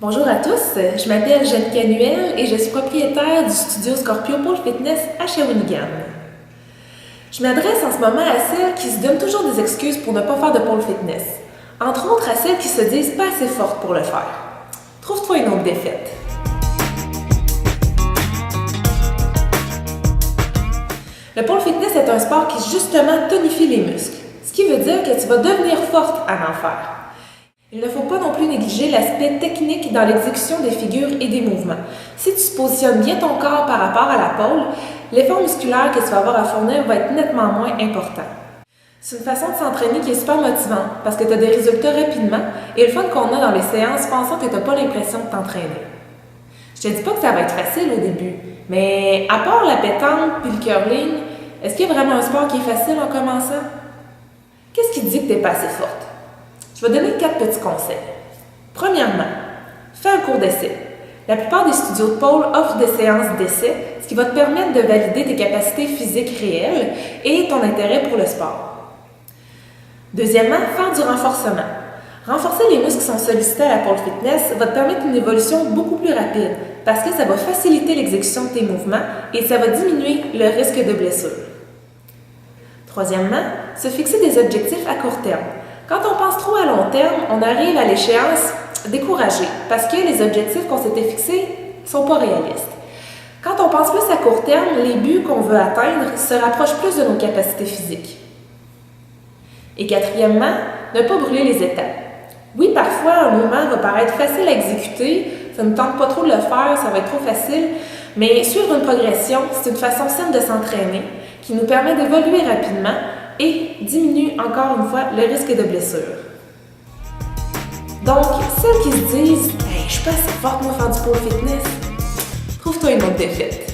Bonjour à tous, je m'appelle Jeanne Canuel et je suis propriétaire du studio Scorpio Pole Fitness à Shawinigan. Je m'adresse en ce moment à celles qui se donnent toujours des excuses pour ne pas faire de pole fitness, entre autres à celles qui se disent pas assez fortes pour le faire. Trouve-toi une autre défaite. Le pole fitness est un sport qui justement tonifie les muscles, ce qui veut dire que tu vas devenir forte à en faire. Il ne faut pas non plus négliger l'aspect technique dans l'exécution des figures et des mouvements. Si tu positionnes bien ton corps par rapport à la pole, l'effort musculaire que tu vas avoir à fournir va être nettement moins important. C'est une façon de s'entraîner qui est super motivante parce que tu as des résultats rapidement et le fun qu'on a dans les séances pensant que tu n'as pas l'impression de t'entraîner. Je te dis pas que ça va être facile au début, mais à part la pétanque puis le curling, est-ce qu'il y a vraiment un sport qui est facile en commençant? Qu'est-ce qui te dit que tu n'es pas assez forte? Je vais donner 4 petits conseils. Premièrement, fais un cours d'essai. La plupart des studios de pole offrent des séances d'essai, ce qui va te permettre de valider tes capacités physiques réelles et ton intérêt pour le sport. Deuxièmement, faire du renforcement. Renforcer les muscles qui sont sollicités à la pole fitness va te permettre une évolution beaucoup plus rapide parce que ça va faciliter l'exécution de tes mouvements et ça va diminuer le risque de blessure. Troisièmement, se fixer des objectifs à court terme. Quand on pense trop à long terme, on arrive à l'échéance découragé parce que les objectifs qu'on s'était fixés ne sont pas réalistes. Quand on pense plus à court terme, les buts qu'on veut atteindre se rapprochent plus de nos capacités physiques. Et quatrièmement, ne pas brûler les étapes. Oui, parfois, un mouvement va paraître facile à exécuter, ça ne tente pas trop de le faire, ça va être trop facile, mais suivre une progression, c'est une façon simple de s'entraîner qui nous permet d'évoluer rapidement et diminue encore une fois le risque de blessure. Donc, celles qui se disent « Hey, je suis pas assez forte pour faire du pole fitness », trouve-toi une autre défaite.